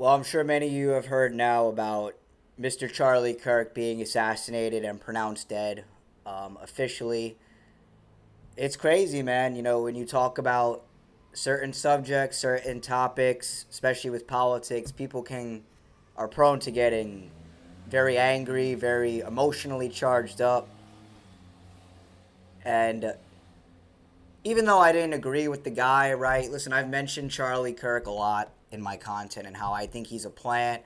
Well, I'm sure many of you have heard now about Mr. Charlie Kirk being assassinated and pronounced dead officially. It's crazy, man. When you talk about certain subjects, certain topics, especially with politics, people are prone to getting very angry, very emotionally charged up. And even though I didn't agree with the guy, right? Listen, I've mentioned Charlie Kirk a lot in my content and how I think he's a plant.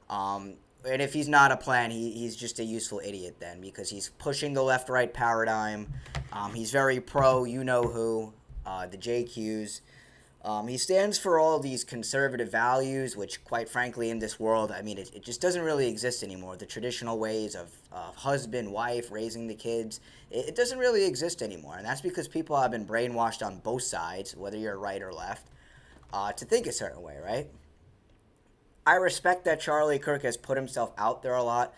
And if he's not a plant, he's just a useful idiot then because he's pushing the left right paradigm. He's very pro, you know who, the JQs. He stands for all these conservative values, which, quite frankly, in this world, I mean, it just doesn't really exist anymore. The traditional ways of husband, wife, raising the kids, it doesn't really exist anymore. And that's because people have been brainwashed on both sides, whether you're right or left, to think a certain way, right? I respect that Charlie Kirk has put himself out there a lot.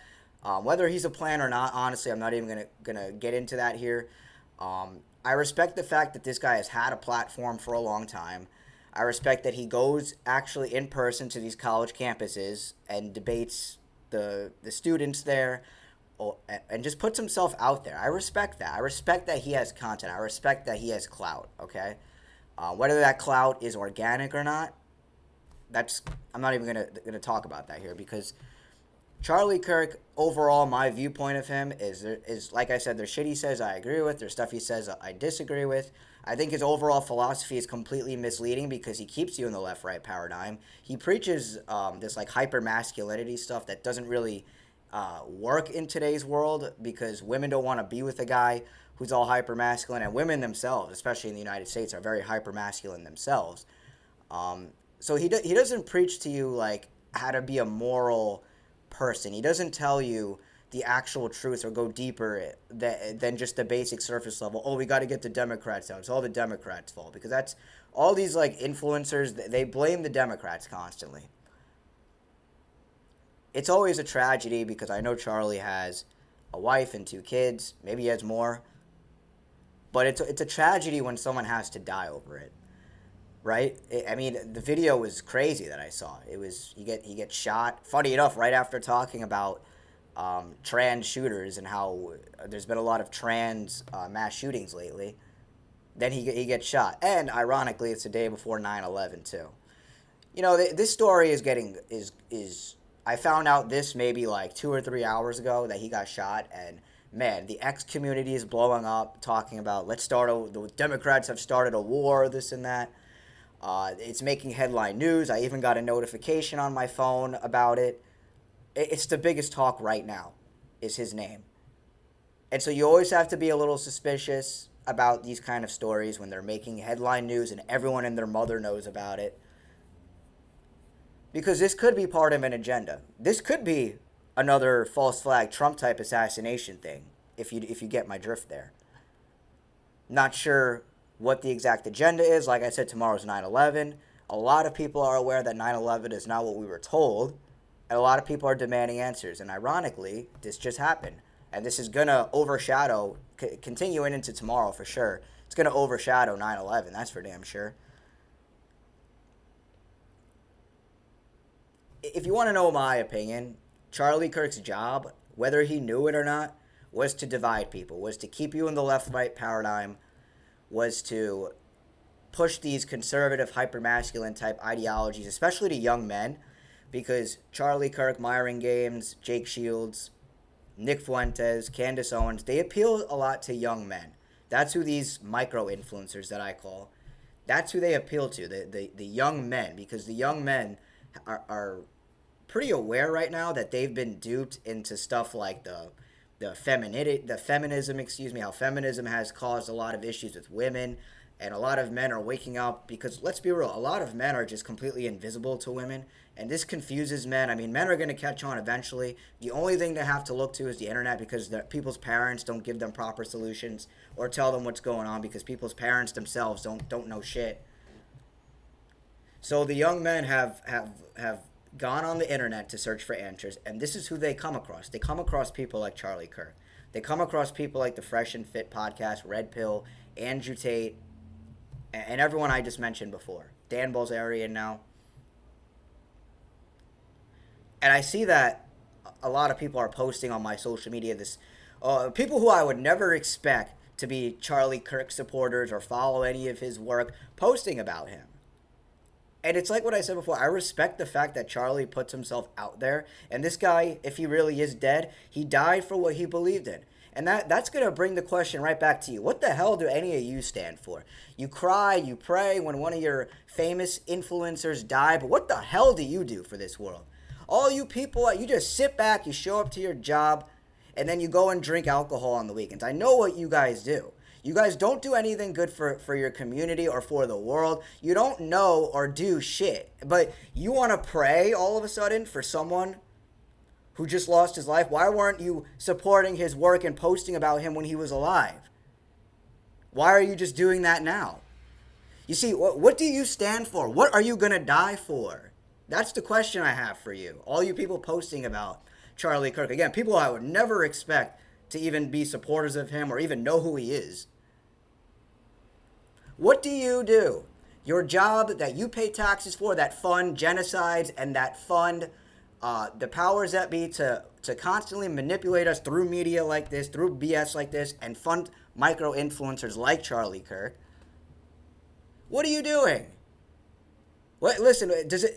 Whether he's a plan or not, honestly, I'm not even gonna get into that here. I respect the fact that this guy has had a platform for a long time. I respect that he goes actually in person to these college campuses and debates the students there, and just puts himself out there. I respect that. I respect that he has content. I respect that he has clout. Okay, whether that clout is organic or not, that's I'm not even gonna talk about that here because Charlie Kirk, overall, my viewpoint of him is like I said, there's shit he says I agree with, there's stuff he says I disagree with. I think his overall philosophy is completely misleading because he keeps you in the left right paradigm. He preaches this like hyper masculinity stuff that doesn't really work in today's world because women don't want to be with a guy who's all hyper masculine, and women themselves, especially in the United States, are very hyper masculine themselves. Um, so he doesn't preach to you like how to be a moral person. He doesn't tell you the actual truth or go deeper than just the basic surface level. Oh, we got to get the Democrats out. It's all the Democrats' fault because that's all these like influencers. They blame the Democrats constantly. It's always a tragedy because I know Charlie has a wife and two kids. Maybe he has more, but it's a tragedy when someone has to die over it, right? I mean, the video was crazy that I saw. It was he gets shot. Funny enough, right after talking about trans shooters and how there's been a lot of trans mass shootings lately, then he gets shot. And ironically, it's the day before 9/11 too. This story is getting is I found out this maybe like 2 or 3 hours ago that he got shot, and man, the X community is blowing up, talking about the Democrats have started a war, this and that. It's making headline news. I even got a notification on my phone about it. It's the biggest talk right now, is his name. And so you always have to be a little suspicious about these kind of stories when they're making headline news and everyone and their mother knows about it. Because this could be part of an agenda. This could be another false flag Trump type assassination thing, if you get my drift there. Not sure what the exact agenda is. Like I said, tomorrow's 9/11. A lot of people are aware that 9/11 is not what we were told, and a lot of people are demanding answers. And ironically, this just happened. And this is going to overshadow, continuing into tomorrow for sure. It's going to overshadow 9/11, that's for damn sure. If you want to know my opinion, Charlie Kirk's job, whether he knew it or not, was to divide people, was to keep you in the left right paradigm, was to push these conservative, hypermasculine type ideologies, especially to young men, because Charlie Kirk, Myron Gaines, Jake Shields, Nick Fuentes, Candace Owens, they appeal a lot to young men. That's who these micro influencers that I call, that's who they appeal to, the young men, because the young men are pretty aware right now that they've been duped into stuff like the feminism, excuse me, how feminism has caused a lot of issues with women, and a lot of men are waking up because let's be real, a lot of men are just completely invisible to women, and this confuses men. I mean, men are going to catch on eventually. The only thing they have to look to is the internet because people's parents don't give them proper solutions or tell them what's going on because people's parents themselves don't know shit. So the young men have gone on the internet to search for answers, and this is who they come across. They come across people like Charlie Kirk. They come across people like the Fresh and Fit podcast, Red Pill, Andrew Tate, and everyone I just mentioned before. Dan Bilzerian now. And I see that a lot of people are posting on my social media this, people who I would never expect to be Charlie Kirk supporters or follow any of his work posting about him. And it's like what I said before. I respect the fact that Charlie puts himself out there. And this guy, if he really is dead, he died for what he believed in. And that's going to bring the question right back to you. What the hell do any of you stand for? You cry, you pray when one of your famous influencers die, but what the hell do you do for this world? All you people, you just sit back, you show up to your job, and then you go and drink alcohol on the weekends. I know what you guys do. You guys don't do anything good for your community or for the world. You don't know or do shit. But you want to pray all of a sudden for someone who just lost his life? Why weren't you supporting his work and posting about him when he was alive? Why are you just doing that now? You see, what do you stand for? What are you going to die for? That's the question I have for you. All you people posting about Charlie Kirk. Again, people I would never expect to even be supporters of him or even know who he is. What do you do? Your job that you pay taxes for, that fund genocides and that fund the powers that be to constantly manipulate us through media like this, through BS like this, and fund micro-influencers like Charlie Kirk. What are you doing? What, listen,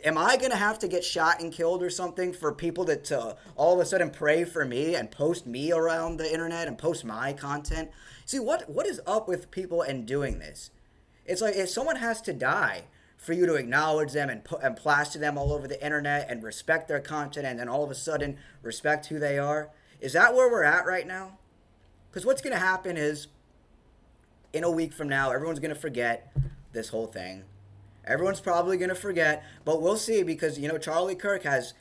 am I going to have to get shot and killed or something for people to all of a sudden pray for me and post me around the internet and post my content? See, what is up with people and doing this? It's like if someone has to die for you to acknowledge them and plaster them all over the internet and respect their content and then all of a sudden respect who they are. Is that where we're at right now? Because what's going to happen is in a week from now, everyone's going to forget this whole thing. Everyone's probably going to forget, but we'll see because, Charlie Kirk has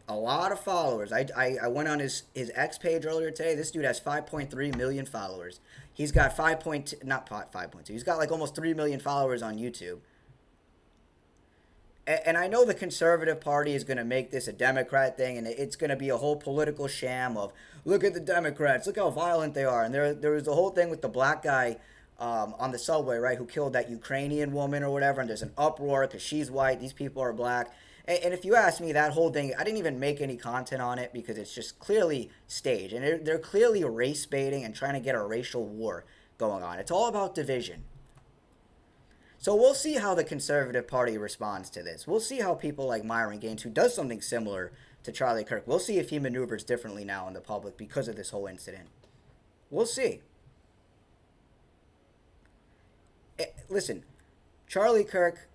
a lot of followers. I went on his X page earlier today. This dude has 5.3 million followers. He's got 5.2, he's got like almost 3 million followers on YouTube. And I know the conservative party is going to make this a Democrat thing, and it's going to be a whole political sham of, look at the Democrats, look how violent they are. And there was the whole thing with the black guy on the subway, right, who killed that Ukrainian woman or whatever, and there's an uproar because she's white, these people are black. And if you ask me, that whole thing, I didn't even make any content on it because it's just clearly staged. And they're clearly race baiting and trying to get a racial war going on. It's all about division. So we'll see how the Conservative Party responds to this. We'll see how people like Myron Gaines, who does something similar to Charlie Kirk, we'll see if he maneuvers differently now in the public because of this whole incident. We'll see. Listen, Charlie Kirk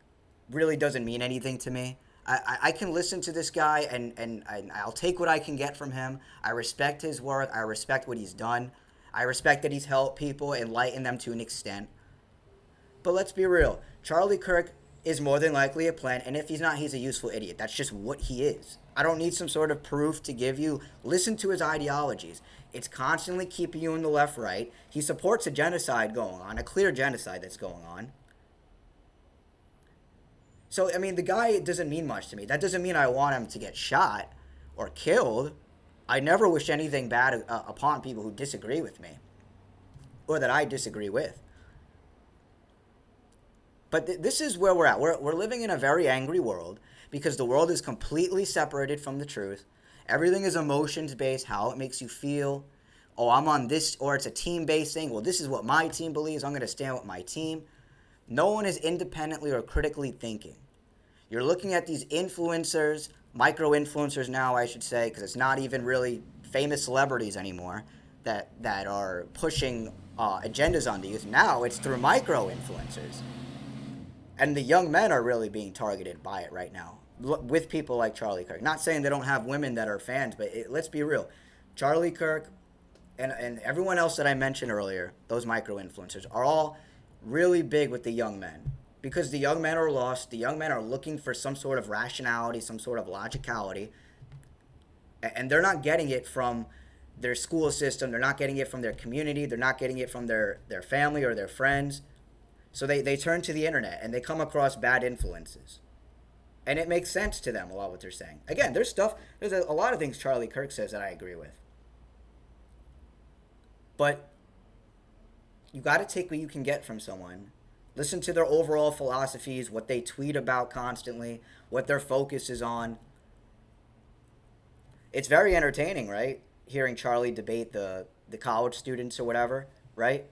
really doesn't mean anything to me. I can listen to this guy and I'll take what I can get from him. I respect his work. I respect what he's done. I respect that he's helped people, enlightened them to an extent. But let's be real. Charlie Kirk is more than likely a plant, and if he's not, he's a useful idiot. That's just what he is. I don't need some sort of proof to give you. Listen to his ideologies. It's constantly keeping you in the left-right. He supports a genocide going on, a clear genocide that's going on. So, I mean, the guy doesn't mean much to me. That doesn't mean I want him to get shot or killed. I never wish anything bad upon people who disagree with me or that I disagree with. But this is where we're at. We're living in a very angry world because the world is completely separated from the truth. Everything is emotions-based, how it makes you feel. Oh, I'm on this, or it's a team-based thing. Well, this is what my team believes. I'm going to stand with my team. No one is independently or critically thinking. You're looking at these influencers, micro-influencers now, I should say, because it's not even really famous celebrities anymore that are pushing agendas on the youth. Now it's through micro-influencers. And the young men are really being targeted by it right now with people like Charlie Kirk. Not saying they don't have women that are fans, but let's be real. Charlie Kirk and everyone else that I mentioned earlier, those micro-influencers, are all really big with the young men. Because the young men are lost. The young men are looking for some sort of rationality, some sort of logicality. And they're not getting it from their school system. They're not getting it from their community. They're not getting it from their family or their friends. So they turn to the internet and they come across bad influences. And it makes sense to them a lot what they're saying. Again, there's a lot of things Charlie Kirk says that I agree with. But you got to take what you can get from someone. Listen to their overall philosophies, what they tweet about constantly, what their focus is on. it's very entertaining, right? Hearing Charlie debate the college students or whatever, right?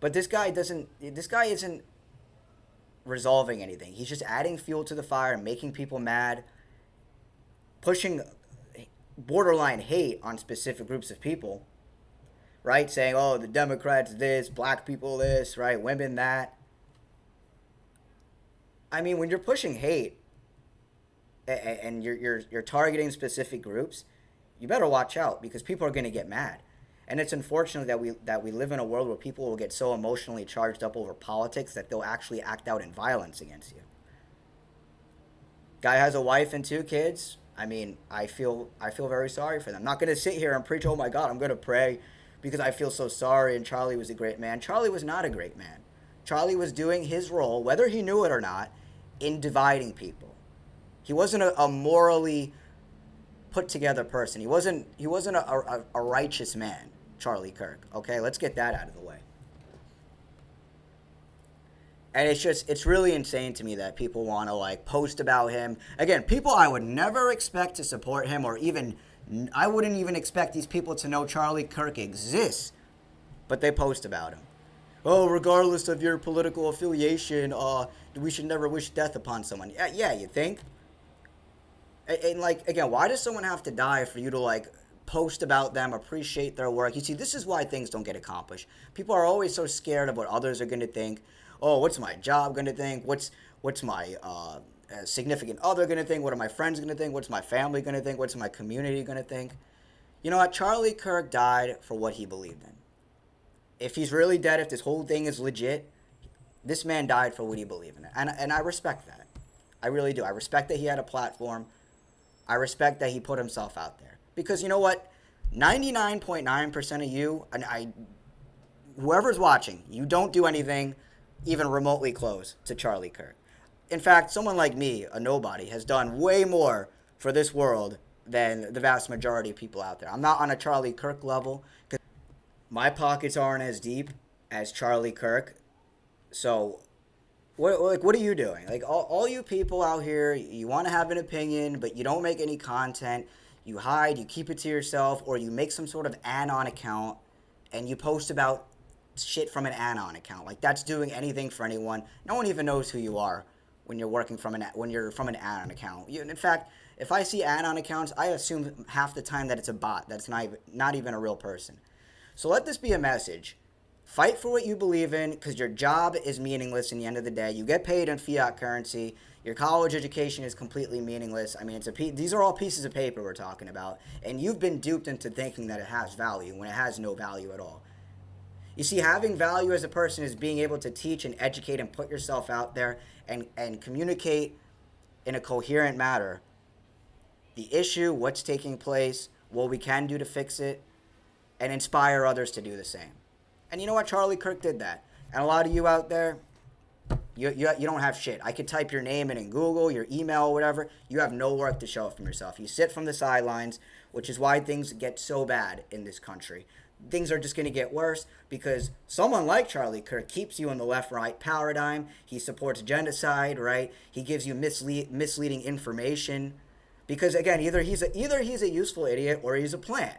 But this guy doesn't. This guy isn't resolving anything. He's just adding fuel to the fire, making people mad, pushing borderline hate on specific groups of people, right? Saying, "Oh, the Democrats this, black people this, right? Women that." I mean, when you're pushing hate and you're targeting specific groups, you better watch out because people are going to get mad. And it's unfortunate that we live in a world where people will get so emotionally charged up over politics that they'll actually act out in violence against you. Guy has a wife and two kids. I mean, I feel very sorry for them. I'm not going to sit here and preach, "Oh my God, I'm going to pray because I feel so sorry and Charlie was a great man." Charlie was not a great man. Charlie was doing his role, whether he knew it or not, in dividing people. He wasn't a morally put together person. He wasn't a righteous man, Charlie Kirk. Okay, let's get that out of the way. And it's really insane to me that people want to like post about him. Again, people I would never expect to support him, or even I wouldn't even expect these people to know Charlie Kirk exists, but they post about him. Oh, regardless of your political affiliation, we should never wish death upon someone. Yeah, yeah, you think? And like again, why does someone have to die for you to like post about them, appreciate their work? You see, this is why things don't get accomplished. People are always so scared of what others are going to think. Oh, what's my job going to think? What's my significant other going to think? What are my friends going to think? What's my family going to think? What's my community going to think? You know what? Charlie Kirk died for what he believed in. If he's really dead, if this whole thing is legit, this man died for what he believed in, and I respect that. I really do. I respect that he had a platform. I respect that he put himself out there. Because you know what? 99.9% of you, and whoever's watching, you don't do anything even remotely close to Charlie Kirk. In fact, someone like me, a nobody, has done way more for this world than the vast majority of people out there. I'm not on a Charlie Kirk level because my pockets aren't as deep as Charlie Kirk. So what are you doing? Like all you people out here, you want to have an opinion, but you don't make any content. You hide, you keep it to yourself, or you make some sort of anon account and you post about shit from an anon account. Like that's doing anything for anyone. No one even knows who you are when you're from an anon account. In fact, if I see anon accounts, I assume half the time that it's a bot. That's not even a real person. So let this be a message. Fight for what you believe in because your job is meaningless in the end of the day. You get paid in fiat currency. Your college education is completely meaningless. I mean, these are all pieces of paper we're talking about. And you've been duped into thinking that it has value when it has no value at all. You see, having value as a person is being able to teach and educate and put yourself out there and communicate in a coherent manner the issue, what's taking place, what we can do to fix it, and inspire others to do the same. And you know what? Charlie Kirk did that. And a lot of you out there, you don't have shit. I could type your name in Google, your email, whatever. You have no work to show from yourself. You sit from the sidelines, which is why things get so bad in this country. Things are just going to get worse because someone like Charlie Kirk keeps you in the left-right paradigm. He supports genocide, right? He gives you misleading information because again, either he's a useful idiot or he's a plant.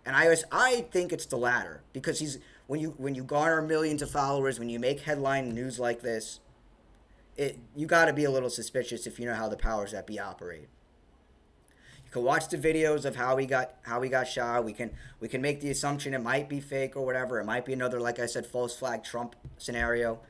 And I think it's the latter because when you garner millions of followers, when you make headline news like this, you got to be a little suspicious if you know how the powers that be operate. You can watch the videos of how he got shot. We can make the assumption it might be fake or whatever. It might be another, like I said, false flag Trump scenario.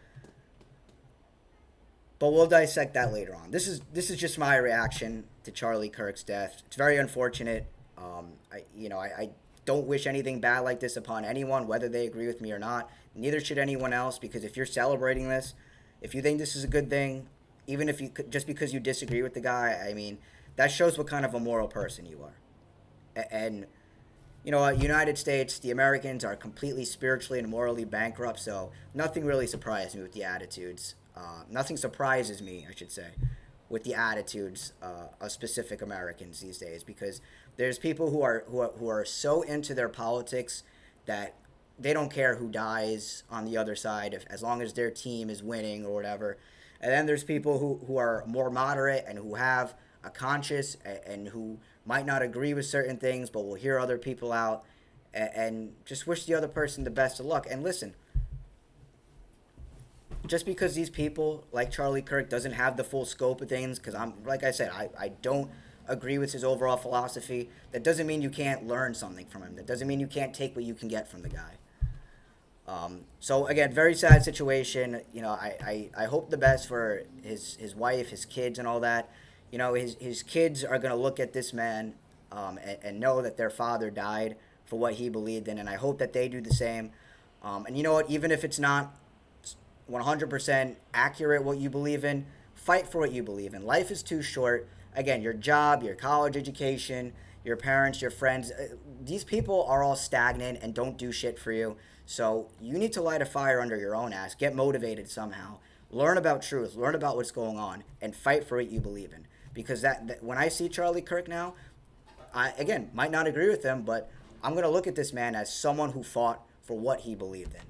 But we'll dissect that later on. This is just my reaction to Charlie Kirk's death. It's very unfortunate. I don't wish anything bad like this upon anyone, whether they agree with me or not. Neither should anyone else, because if you're celebrating this, if you think this is a good thing, even if you just because you disagree with the guy, I mean, that shows what kind of a moral person you are. And you know, United States, the Americans are completely spiritually and morally bankrupt, so nothing really surprised me with the attitudes. Nothing surprises me, I should say, with the attitudes of specific Americans these days, because there's people who are so into their politics that they don't care who dies on the other side as long as their team is winning or whatever. And then there's people who are more moderate and who have a conscious and who might not agree with certain things, but will hear other people out and just wish the other person the best of luck. And listen, just because these people like Charlie Kirk doesn't have the full scope of things, because I'm like I said, I don't agree with his overall philosophy. That doesn't mean you can't learn something from him. That doesn't mean you can't take what you can get from the guy. So again, very sad situation. You know, I hope the best for his wife, his kids, and all that. You know, his kids are gonna look at this man and know that their father died for what he believed in, and I hope that they do the same. And you know what? Even if it's not 100% accurate what you believe in, fight for what you believe in. Life is too short. Again, your job, your college education, your parents, your friends, these people are all stagnant and don't do shit for you. So you need to light a fire under your own ass. Get motivated somehow. Learn about truth. Learn about what's going on and fight for what you believe in. Because that when I see Charlie Kirk now, I again might not agree with him, but I'm gonna look at this man as someone who fought for what he believed in.